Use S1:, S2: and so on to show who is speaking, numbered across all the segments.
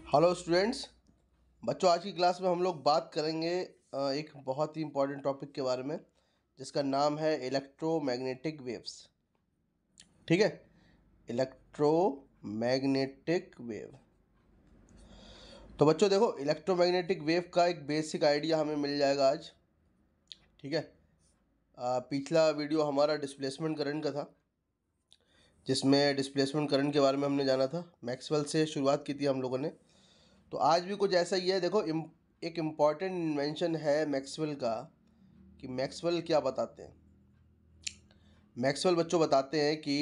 S1: Hello students. बच्चों, आज की क्लास में हम लोग बात करेंगे एक बहुत ही इम्पोर्टेंट टॉपिक के बारे में जिसका नाम है इलेक्ट्रोमैग्नेटिक वेव्स। ठीक है, इलेक्ट्रोमैग्नेटिक वेव। तो बच्चों देखो, इलेक्ट्रोमैग्नेटिक वेव का एक बेसिक आइडिया हमें मिल जाएगा आज। ठीक है, पिछला वीडियो हमारा डिस्प्लेसमेंट करंट का था, जिसमें डिस्प्लेसमेंट करंट के बारे में हमने जाना था। मैक्सवेल से शुरुआत की थी हम लोगों ने। तो आज भी कुछ ऐसा ही है। देखो, एक इम्पॉर्टेंट इन्वेंशन है मैक्सवेल का कि मैक्सवेल क्या बताते हैं। मैक्सवेल बच्चों बताते हैं कि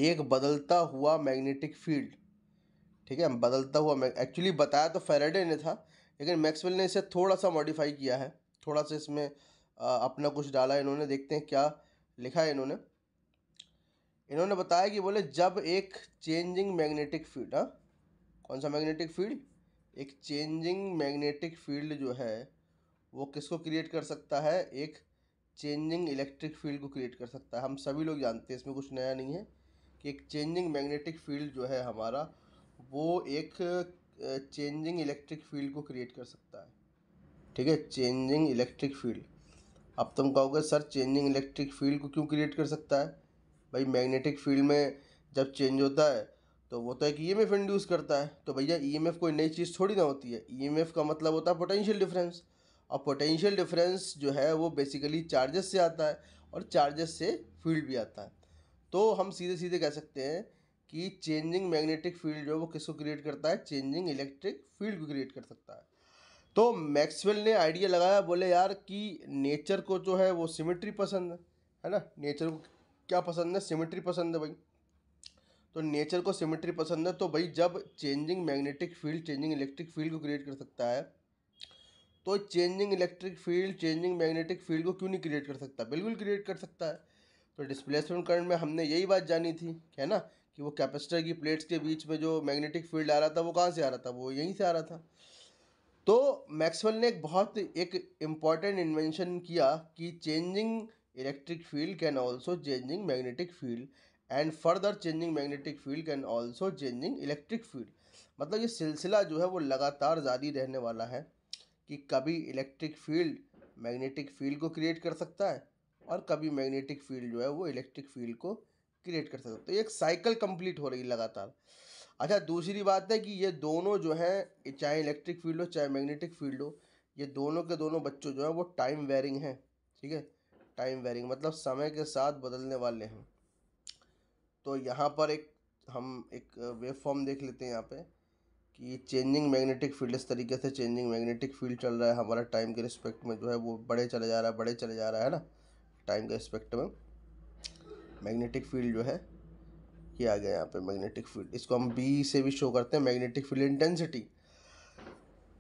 S1: एक बदलता हुआ मैग्नेटिक फील्ड, ठीक है, बदलता हुआ, एक्चुअली बताया तो फैराडे ने था, लेकिन मैक्सवेल ने इसे थोड़ा सा मॉडिफाई किया है, थोड़ा सा इसमें अपना कुछ डाला इन्होंने। देखते हैं क्या लिखा है इन्होंने। इन्होंने बताया कि बोले जब एक चेंजिंग मैग्नेटिक फील्ड, हाँ, कौन सा मैग्नेटिक फील्ड? एक चेंजिंग मैग्नेटिक फील्ड जो है वो किसको क्रिएट कर सकता है? एक चेंजिंग इलेक्ट्रिक फील्ड को क्रिएट कर सकता है। हम सभी लोग जानते हैं, इसमें कुछ नया नहीं है कि एक चेंजिंग मैग्नेटिक फील्ड जो है हमारा, वो एक चेंजिंग इलेक्ट्रिक फील्ड को क्रिएट कर सकता है। ठीक है, चेंजिंग इलेक्ट्रिक फील्ड। अब तुम कहोगे सर, चेंजिंग इलेक्ट्रिक फील्ड को क्यों क्रिएट कर सकता है? भाई, मैग्नेटिक फील्ड में जब चेंज होता है तो वो तो एक ईएमएफ इंड्यूस करता है। तो भैया, ईएमएफ कोई नई चीज़ थोड़ी ना होती है। ईएमएफ का मतलब होता है पोटेंशियल डिफरेंस, और पोटेंशियल डिफरेंस जो है वो बेसिकली चार्जेस से आता है, और चार्जेस से फील्ड भी आता है। तो हम सीधे सीधे कह सकते हैं कि चेंजिंग मैग्नेटिक फील्ड जो है वो किसको क्रिएट करता है? चेंजिंग इलेक्ट्रिक फील्ड को क्रिएट कर सकता है। तो मैक्सवेल ने आइडिया लगाया, बोले यार कि नेचर को जो है वो सिमेट्री पसंद है ना। नेचर को क्या पसंद है? सिमेट्री पसंद है भाई। तो नेचर को सिमेट्री पसंद है, तो भाई जब changing magnetic field changing electric field को क्रिएट कर सकता है, तो changing electric field changing magnetic field को क्यों नहीं क्रिएट कर सकता? बिल्कुल क्रिएट कर सकता है। तो डिस्प्लेसमेंट करंट में हमने यही बात जानी थी, है ना, कि वो कैपेसिटर की प्लेट्स के बीच में जो मैग्नेटिक फील्ड आ रहा था वो कहाँ से आ रहा था? वो यहीं से आ रहा था। तो मैक्सवेल ने एक इम्पॉर्टेंट इन्वेंशन किया कि changing electric field can also changing magnetic field, and further changing magnetic field can also changing electric field. मतलब ये सिलसिला जो है वो लगातार जारी रहने वाला है कि कभी इलेक्ट्रिक फील्ड मैग्नेटिक फील्ड को क्रिएट कर सकता है, और कभी मैग्नेटिक फील्ड जो है वो इलेक्ट्रिक फील्ड को क्रिएट कर सकता है। तो एक साइकिल कंप्लीट हो रही है लगातार। अच्छा, दूसरी बात है कि ये दोनों जो है, चाहे इलेक्ट्रिक फील्ड हो चाहे मैग्नेटिक फील्ड हो, ये दोनों के दोनों बच्चों जो है वो टाइम वेरिंग हैं। ठीक है, टाइम वेरिंग मतलब समय के साथ बदलने वाले हैं। तो यहाँ पर हम एक वेव फॉर्म देख लेते हैं यहाँ पे कि चेंजिंग मैग्नेटिक फील्ड, इस तरीके से चेंजिंग मैग्नेटिक फील्ड चल रहा है हमारा। टाइम के रिस्पेक्ट में जो है वो बढ़े चले जा रहा है, बढ़े चले जा रहा है ना। टाइम के रिस्पेक्ट में मैग्नेटिक फील्ड जो है ये आ गया यहाँ पे मैग्नेटिक फील्ड। इसको हम बी से भी शो करते हैं, मैग्नेटिक फील्ड इंटेंसिटी।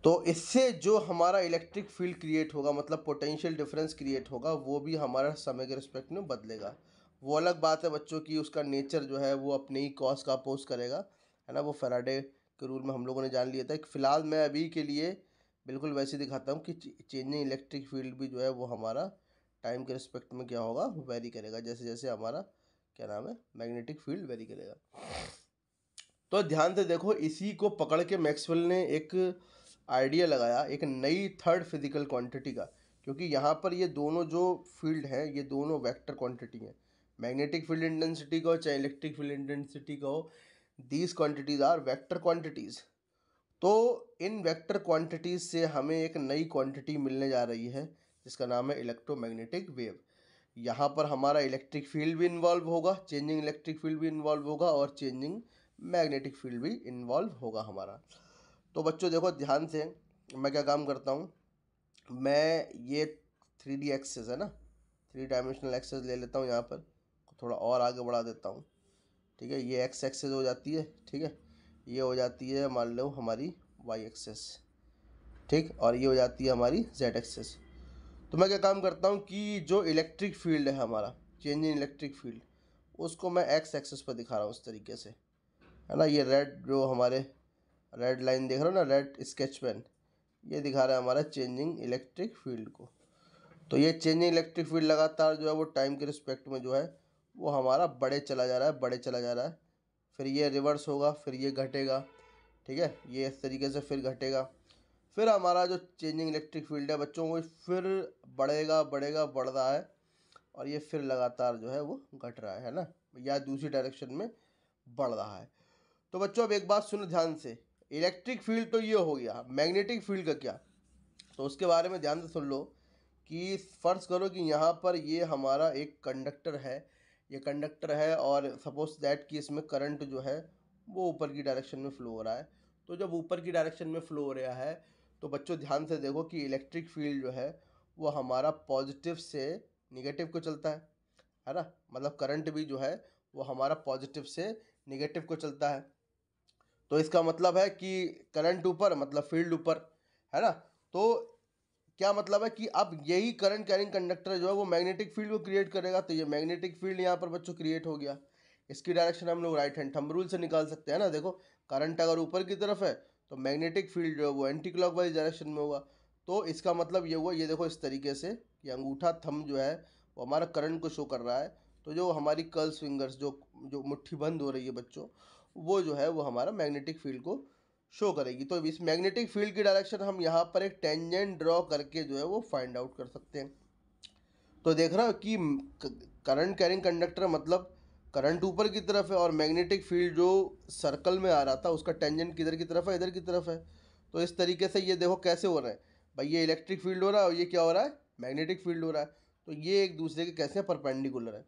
S1: तो इससे जो हमारा इलेक्ट्रिक फील्ड क्रिएट होगा, मतलब पोटेंशियल डिफरेंस क्रिएट होगा, वो भी हमारा समय के रिस्पेक्ट में बदलेगा। वो अलग बात है बच्चों की उसका नेचर जो है वो अपने ही कॉज का अपोज करेगा, है ना। वो फैराडे के रूल में हम लोगों ने जान लिया था। फिलहाल मैं अभी के लिए बिल्कुल वैसे दिखाता हूँ कि चेंजिंग इलेक्ट्रिक फील्ड भी जो है वो हमारा टाइम के रिस्पेक्ट में क्या होगा, वेरी करेगा, जैसे जैसे हमारा क्या नाम है, मैग्नेटिक फील्ड वेरी करेगा। तो ध्यान से देखो, इसी को पकड़ के मैक्सवेल ने एक आइडिया लगाया, एक नई थर्ड फिजिकल क्वांटिटी का। क्योंकि यहाँ पर ये दोनों जो फील्ड हैं ये दोनों वेक्टर क्वांटिटी हैं। मैग्नेटिक फील्ड इंटेंसिटी का हो चाहे इलेक्ट्रिक फील्ड इंटेंसिटी का हो, these quantities are vector quantities. तो इन वेक्टर क्वांटिटीज़ से हमें एक नई क्वांटिटी मिलने जा रही है जिसका नाम है इलेक्ट्रोमैग्नेटिक वेव। यहाँ पर हमारा इलेक्ट्रिक फील्ड भी इन्वॉल्व होगा, चेंजिंग इलेक्ट्रिक फील्ड भी इन्वॉल्व होगा, और चेंजिंग मैग्नेटिक फील्ड भी इन्वॉल्व होगा हमारा। तो बच्चों देखो ध्यान से, मैं क्या काम करता हूँ, मैं ये 3D एक्सेस है ना, 3 डायमेंशनल एक्सेस ले लेता हूँ यहाँ पर, थोड़ा और आगे बढ़ा देता हूँ। ठीक है, ये एक्स एक्सेस हो जाती है, ठीक है, ये हो जाती है मान लो हमारी वाई एक्सेस, ठीक, और ये हो जाती है हमारी जेड एक्सेस। तो मैं क्या काम करता हूँ कि जो इलेक्ट्रिक फील्ड है हमारा, चेंजिंग इलेक्ट्रिक फील्ड, उसको मैं एक्स एक्सेस पर दिखा रहा हूँ इस तरीके से, है ना। ये रेड जो हमारे रेड लाइन देख रहे हो ना, रेड स्केच पेन, ये दिखा रहा है हमारा चेंजिंग इलेक्ट्रिक फील्ड को। तो ये चेंजिंग इलेक्ट्रिक फील्ड लगातार जो है वो टाइम के रिस्पेक्ट में जो है वो हमारा बढ़े चला जा रहा है, बढ़े चला जा रहा है। फिर ये रिवर्स होगा, फिर ये घटेगा, ठीक है, ये इस तरीके से फिर घटेगा। फिर हमारा जो चेंजिंग इलेक्ट्रिक फील्ड है बच्चों वो फिर बढ़ेगा बढ़ेगा बढ़ रहा है, और ये फिर लगातार जो है वो घट रहा है ना, या दूसरी डायरेक्शन में बढ़ रहा है। तो बच्चों अब एक बात सुनो ध्यान से, इलेक्ट्रिक फील्ड तो ये हो गया, मैग्नेटिक फील्ड का क्या, तो उसके बारे में ध्यान से सुन लो कि फर्ज करो कि यहाँ पर ये हमारा एक कंडक्टर है, ये कंडक्टर है, और सपोज दैट कि इसमें करंट जो है वो ऊपर की डायरेक्शन में फ़्लो हो रहा है। तो जब ऊपर की डायरेक्शन में फ़्लो हो रहा है तो बच्चों ध्यान से देखो कि इलेक्ट्रिक फील्ड जो है वो हमारा पॉजिटिव से निगेटिव को चलता है ना, मतलब करंट भी जो है वो हमारा पॉजिटिव से निगेटिव को चलता है। तो इसका मतलब है कि करंट ऊपर मतलब फील्ड ऊपर, है ना। तो क्या मतलब है कि अब यही करंट कैरिंग कंडक्टर जो है वो मैग्नेटिक फील्ड को क्रिएट करेगा, तो ये मैग्नेटिक फील्ड यहाँ पर बच्चों क्रिएट हो गया। इसकी डायरेक्शन हम लोग राइट हैंड थंब रूल से निकाल सकते हैं ना, देखो करंट अगर ऊपर की तरफ है तो मैग्नेटिक फील्ड जो है वो एंटी क्लॉकवाइज डायरेक्शन में होगा। तो इसका मतलब ये हुआ, ये देखो इस तरीके से कि अंगूठा थंब जो है वो हमारा करंट को शो कर रहा है। तो जो हमारी कर्ल्स फिंगर्स जो जो मुट्ठी बंद हो रही है बच्चों, वो जो है वो हमारा मैग्नेटिक फील्ड को शो करेगी। तो इस मैग्नेटिक फील्ड की डायरेक्शन हम यहाँ पर एक टेंजेंट ड्रॉ करके जो है वो फाइंड आउट कर सकते हैं। तो देख रहा हो कि करंट कैरिंग कंडक्टर मतलब करंट ऊपर की तरफ है, और मैग्नेटिक फील्ड जो सर्कल में आ रहा था उसका टेंजेंट किधर की तरफ है, इधर की तरफ है। तो इस तरीके से ये देखो कैसे हो रहा है भाई, ये इलेक्ट्रिक फील्ड हो रहा है और ये क्या हो रहा है, मैग्नेटिक फील्ड हो रहा है। तो ये एक दूसरे के कैसे परपेंडिकुलर है।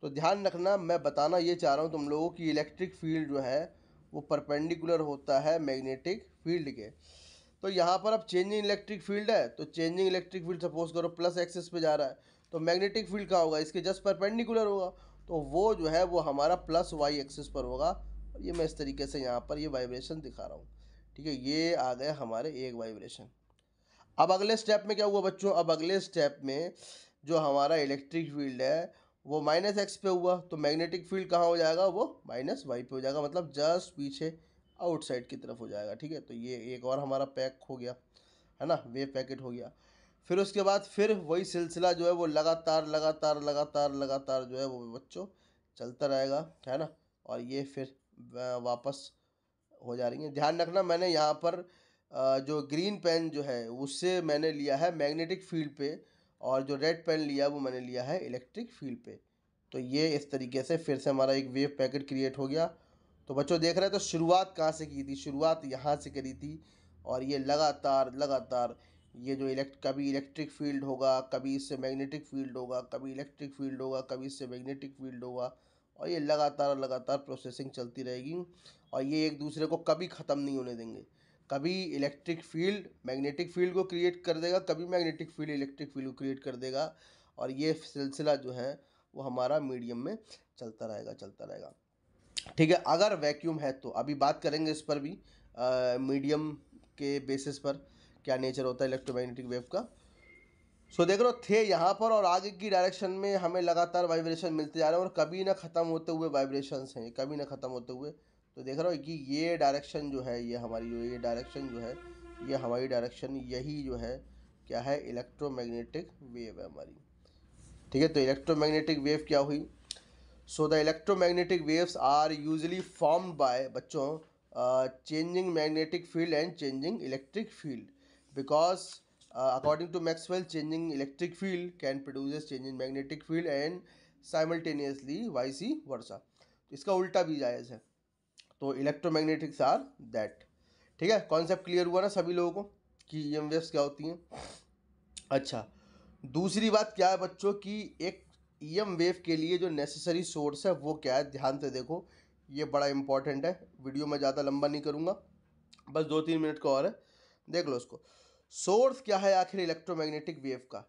S1: तो ध्यान रखना, मैं बताना ये चाह रहा हूँ तुम लोगों की इलेक्ट्रिक फील्ड जो है वो परपेंडिकुलर होता है मैग्नेटिक फील्ड के। तो यहाँ पर अब चेंजिंग इलेक्ट्रिक फील्ड है, तो चेंजिंग इलेक्ट्रिक फील्ड सपोज करो प्लस एक्सिस पे जा रहा है, तो मैग्नेटिक फील्ड कहाँ होगा, इसके जस्ट परपेंडिकुलर होगा। तो वो जो है वो हमारा प्लस वाई एक्सिस पर होगा। और ये मैं इस तरीके से यहाँ पर ये वाइब्रेशन दिखा रहा हूँ, ठीक है, ये आ गया हमारे एक वाइब्रेशन। अब अगले स्टेप में क्या हुआ बच्चों, अब अगले स्टेप में जो हमारा इलेक्ट्रिक फील्ड है वो माइनस एक्स पे हुआ, तो मैग्नेटिक फील्ड कहाँ हो जाएगा, वो माइनस वाई पे हो जाएगा, मतलब जस्ट पीछे आउटसाइड की तरफ हो जाएगा। ठीक है, तो ये एक और हमारा पैक हो गया, है ना, वेव पैकेट हो गया। फिर उसके बाद फिर वही सिलसिला जो है वो लगातार लगातार लगातार लगातार जो है वो बच्चों चलता रहेगा, है ना। और ये फिर वापस हो जा रही हैं। ध्यान रखना, मैंने यहाँ पर जो ग्रीन पेन जो है उससे मैंने लिया है मैग्नेटिक फील्ड पे, और जो रेड पेन लिया वो मैंने लिया है इलेक्ट्रिक फील्ड पे। तो ये इस तरीके से फिर से हमारा एक वेव पैकेट क्रिएट हो गया। तो बच्चों देख रहे हैं, तो शुरुआत कहाँ से की थी, शुरुआत यहाँ से करी थी, और ये लगातार लगातार ये जो कभी इलेक्ट्रिक फील्ड होगा, कभी इससे मैग्नेटिक फील्ड होगा, कभी इलेक्ट्रिक फील्ड होगा, कभी इससे मैग्नेटिक फील्ड होगा, और ये लगातार लगातार प्रोसेसिंग चलती रहेगी। और ये एक दूसरे को कभी ख़त्म नहीं होने देंगे, कभी इलेक्ट्रिक फील्ड मैग्नेटिक फील्ड को क्रिएट कर देगा, कभी मैग्नेटिक फील्ड इलेक्ट्रिक फील्ड को क्रिएट कर देगा, और ये सिलसिला जो है वो हमारा मीडियम में चलता रहेगा चलता रहेगा। ठीक है, अगर वैक्यूम है तो अभी बात करेंगे इस पर भी, मीडियम के बेसिस पर क्या नेचर होता है इलेक्ट्रोमैग्नेटिक वेव का। सो देख रहे हो थे यहाँ पर, और आगे की डायरेक्शन में हमें लगातार वाइब्रेशन मिलते जा रहे हैं, और कभी ना ख़त्म होते हुए वाइब्रेशंस हैं, कभी ना ख़त्म होते हुए। तो देख रहे हो कि ये डायरेक्शन जो है, ये हमारी जो ये डायरेक्शन जो है, ये हमारी डायरेक्शन यही जो है क्या है, इलेक्ट्रोमैग्नेटिक वेव है हमारी। ठीक है, तो इलेक्ट्रोमैग्नेटिक वेव क्या हुई, so the electromagnetic waves are usually formed by बच्चों changing magnetic field and changing electric field, because according to Maxwell, changing electric field can produce changing magnetic field and simultaneously vice versa। तो इसका उल्टा भी जायज़ है। तो electromagnetics are that. ठीक है, कॉन्सेप्ट क्लियर हुआ ना सभी लोगों को कि ईएम वेव्स क्या होती हैं। अच्छा, दूसरी बात क्या है बच्चों कि एक ईएम वेव के लिए जो नेसेसरी सोर्स है वो क्या है, ध्यान से देखो, ये बड़ा इंपॉर्टेंट है। वीडियो में ज़्यादा लंबा नहीं करूँगा, बस 2-3 मिनट का और है, देख लो उसको। सोर्स क्या है आखिर इलेक्ट्रोमैग्नेटिक वेव का,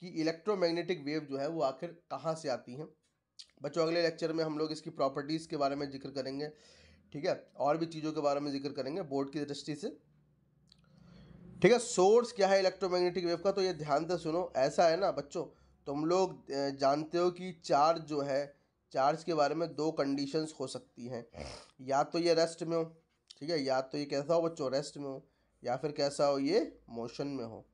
S1: कि इलेक्ट्रोमैग्नेटिक वेव जो है वो आखिर कहाँ से आती हैं। बच्चों अगले लेक्चर में हम लोग इसकी प्रॉपर्टीज़ के बारे में जिक्र करेंगे, ठीक है, और भी चीज़ों के बारे में जिक्र करेंगे बोर्ड की दृष्टि से। ठीक है, सोर्स क्या है इलेक्ट्रोमैग्नेटिक वेव का, तो ये ध्यान से सुनो। ऐसा है ना बच्चों, तुम लोग जानते हो कि चार्ज जो है, चार्ज के बारे में दो कंडीशंस हो सकती हैं, या तो ये रेस्ट में हो, ठीक है, या तो ये कैसा हो बच्चों, रेस्ट में हो, या फिर कैसा हो, ये मोशन में हो,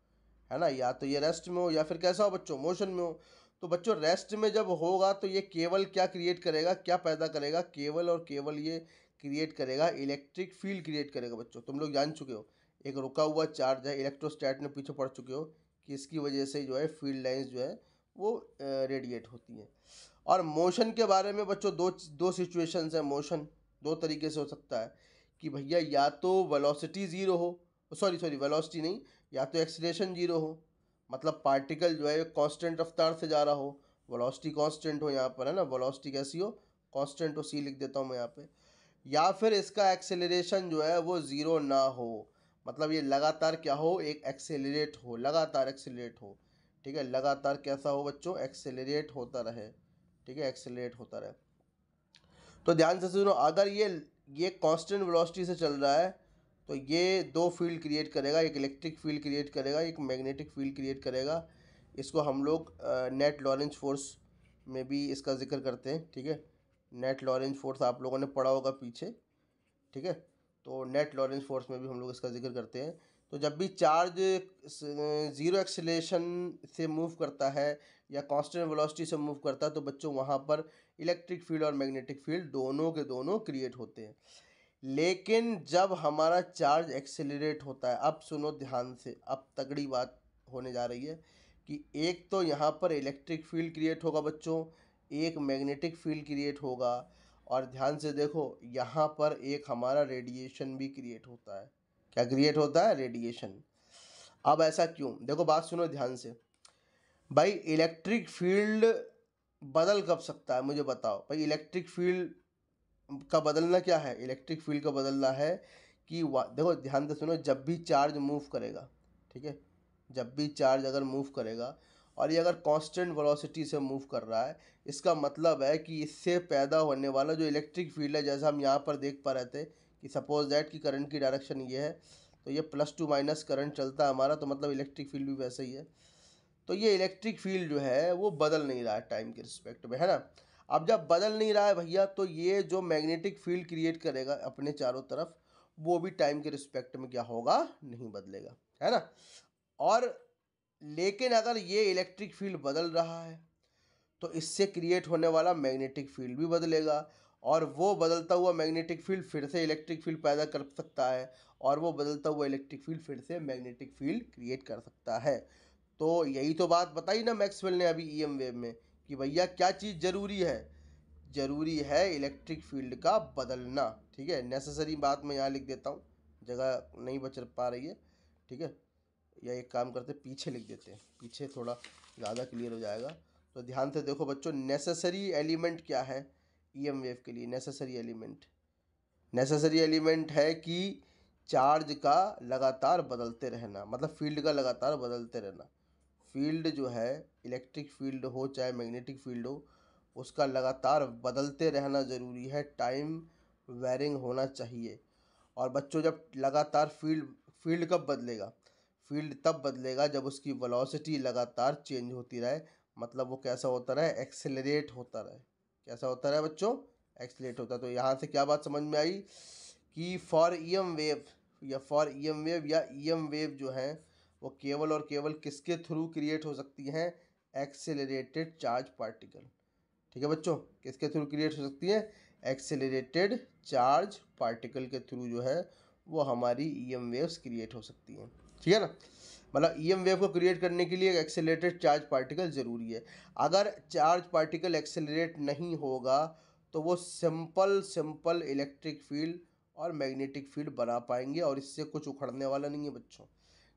S1: है ना, या तो ये रेस्ट में हो या फिर कैसा हो बच्चों, मोशन में हो। तो बच्चों रेस्ट में जब होगा तो ये केवल क्या क्रिएट करेगा, क्या पैदा करेगा, केवल और केवल ये क्रिएट करेगा, इलेक्ट्रिक फील्ड क्रिएट करेगा। बच्चों तुम लोग जान चुके हो, एक रुका हुआ चार्ज है, इलेक्ट्रोस्टैट में पीछे पढ़ चुके हो कि इसकी वजह से जो है फील्ड लाइंस जो है वो रेडिएट होती हैं। और मोशन के बारे में बच्चों दो सिचुएशंस है। मोशन दो तरीके से हो सकता है कि भैया या तो वेलोसिटी ज़ीरो हो, सॉरी वेलोसिटी नहीं, या तो एक्सीलरेशन ज़ीरो हो, मतलब पार्टिकल जो है कांस्टेंट रफ्तार से जा रहा हो, वेलोसिटी कांस्टेंट हो, यहाँ पर है ना वेलोसिटी कैसी हो, कांस्टेंट हो, सी लिख देता हूँ मैं यहाँ पे। या फिर इसका एक्सेलरेशन जो है वो ज़ीरो ना हो, मतलब ये लगातार क्या हो, एक एक्सेलरेट हो, लगातार एक्सेलरेट हो। ठीक है, लगातार कैसा हो बच्चों, एक्सेलरेट होता रहे। ठीक है, एक्सेलरेट होता रहे। तो ध्यान से सुनो, अगर ये कांस्टेंट वेलोसिटी से चल रहा है तो ये दो फील्ड क्रिएट करेगा, एक इलेक्ट्रिक फील्ड क्रिएट करेगा, एक मैग्नेटिक फील्ड क्रिएट करेगा। इसको हम लोग नेट लॉरेंज फोर्स में भी इसका जिक्र करते हैं। ठीक है, नेट लॉरेंज फोर्स आप लोगों ने पढ़ा होगा पीछे। ठीक है, तो नेट लॉरेंज फोर्स में भी हम लोग इसका जिक्र करते हैं। तो जब भी चार्ज ज़ीरो एक्सेलरेशन से मूव करता है या कांस्टेंट वेलोसिटी से मूव करता है तो बच्चों वहाँ पर इलेक्ट्रिक फील्ड और मैग्नेटिक फील्ड दोनों के दोनों क्रिएट होते हैं। लेकिन जब हमारा चार्ज एक्सेलरेट होता है, अब सुनो ध्यान से, अब तगड़ी बात होने जा रही है कि एक तो यहाँ पर इलेक्ट्रिक फील्ड क्रिएट होगा बच्चों, एक मैग्नेटिक फील्ड क्रिएट होगा, और ध्यान से देखो यहाँ पर एक हमारा रेडिएशन भी क्रिएट होता है। क्या क्रिएट होता है, रेडिएशन। अब ऐसा क्यों, देखो बात सुनो ध्यान से। भाई इलेक्ट्रिक फील्ड बदल कब सकता है, मुझे बताओ भाई। इलेक्ट्रिक फील्ड का बदलना क्या है, इलेक्ट्रिक फील्ड का बदलना है कि देखो ध्यान से सुनो, जब भी चार्ज मूव करेगा, ठीक है, जब भी चार्ज अगर मूव करेगा और ये अगर कांस्टेंट वेलोसिटी से मूव कर रहा है, इसका मतलब है कि इससे पैदा होने वाला जो इलेक्ट्रिक फील्ड है, जैसा हम यहाँ पर देख पा रहे थे कि सपोज दैट कि करंट की डायरेक्शन ये है, तो ये प्लस टू माइनस करंट चलता है हमारा, तो मतलब इलेक्ट्रिक फील्ड भी वैसे ही है। तो ये इलेक्ट्रिक फील्ड जो है वो बदल नहीं रहा है टाइम के रिस्पेक्ट में, है ना। अब जब बदल नहीं रहा है भैया, तो ये जो मैग्नेटिक फील्ड क्रिएट करेगा अपने चारों तरफ, वो भी टाइम के रिस्पेक्ट में क्या होगा, नहीं बदलेगा, है ना। और लेकिन अगर ये इलेक्ट्रिक फील्ड बदल रहा है तो इससे क्रिएट होने वाला मैग्नेटिक फील्ड भी बदलेगा, और वो बदलता हुआ मैग्नेटिक फील्ड फिर से इलेक्ट्रिक फील्ड पैदा कर सकता है, और वो बदलता हुआ इलेक्ट्रिक फील्ड फिर से मैग्नेटिक फील्ड क्रिएट कर सकता है। तो यही तो बात बताई ना मैक्सवेल ने अभी ईएम वेव में कि भैया क्या चीज़ ज़रूरी है, ज़रूरी है इलेक्ट्रिक फील्ड का बदलना। ठीक है, नेसेसरी बात मैं यहाँ लिख देता हूँ, जगह नहीं बच पा रही है। ठीक है, या एक काम करते पीछे लिख देते हैं, पीछे थोड़ा ज़्यादा क्लियर हो जाएगा। तो ध्यान से देखो बच्चों, नेसेसरी एलिमेंट क्या है ईएम वेव के लिए। नेसेसरी एलिमेंट है कि चार्ज का लगातार बदलते रहना, मतलब फील्ड का लगातार बदलते रहना। फील्ड जो है, इलेक्ट्रिक फील्ड हो चाहे मैग्नेटिक फील्ड हो, उसका लगातार बदलते रहना ज़रूरी है, टाइम वेरिंग होना चाहिए। और बच्चों जब लगातार फील्ड कब बदलेगा, फील्ड तब बदलेगा जब उसकी वेलोसिटी लगातार चेंज होती रहे, मतलब वो कैसा होता रहे, एक्सेलरेट होता रहे। कैसा होता रहे बच्चों, एक्सेलरेट होता। तो यहाँ से क्या बात समझ में आई कि फॉर ईएम वेव या ईएम वेव जो है वो केवल और केवल किसके थ्रू क्रिएट हो सकती हैं, एक्सेलरेटेड चार्ज पार्टिकल। ठीक है बच्चों, किसके थ्रू क्रिएट हो सकती है, एक्सेलरेटेड चार्ज पार्टिकल के थ्रू जो है वो हमारी ईएम वेव्स क्रिएट हो सकती हैं। ठीक है ना, मतलब ईएम वेव को क्रिएट करने के लिए एक्सेलरेटेड चार्ज पार्टिकल ज़रूरी है। अगर चार्ज पार्टिकल एक्सेलरेट नहीं होगा तो वो सिंपल इलेक्ट्रिक फील्ड और मैग्नेटिक फील्ड बना पाएंगे, और इससे कुछ उखड़ने वाला नहीं है बच्चों।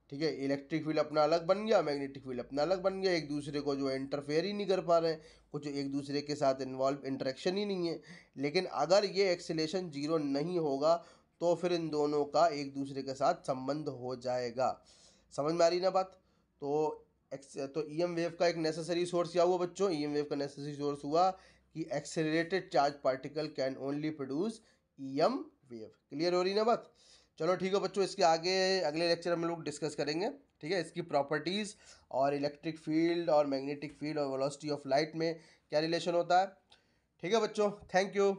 S1: ठीक है, इलेक्ट्रिक फील्ड अपना अलग बन गया, मैग्नेटिक फील्ड अपना अलग बन गया, एक दूसरे को जो इंटरफेयर ही नहीं कर पा रहे हैं, कुछ एक दूसरे के साथ इन्वॉल्व इंटरेक्शन ही नहीं है। लेकिन अगर ये एक्सेलेरेशन जीरो नहीं होगा तो फिर इन दोनों का एक दूसरे के साथ संबंध हो जाएगा। समझ में आ रही ना बात। तो ईएम वेव का एक नेसेसरी सोर्स क्या हुआ बच्चों, ईएम वेव का नेसेसरी सोर्स हुआ कि accelerated charge particle can only produce EM wave. Clear हो रही ना बात। चलो ठीक है बच्चों, इसके आगे अगले लेक्चर में लोग डिस्कस करेंगे। ठीक है, इसकी प्रॉपर्टीज़ और इलेक्ट्रिक फील्ड और मैग्नेटिक फील्ड और वेलोसिटी ऑफ लाइट में क्या रिलेशन होता है। ठीक है बच्चों, थैंक यू।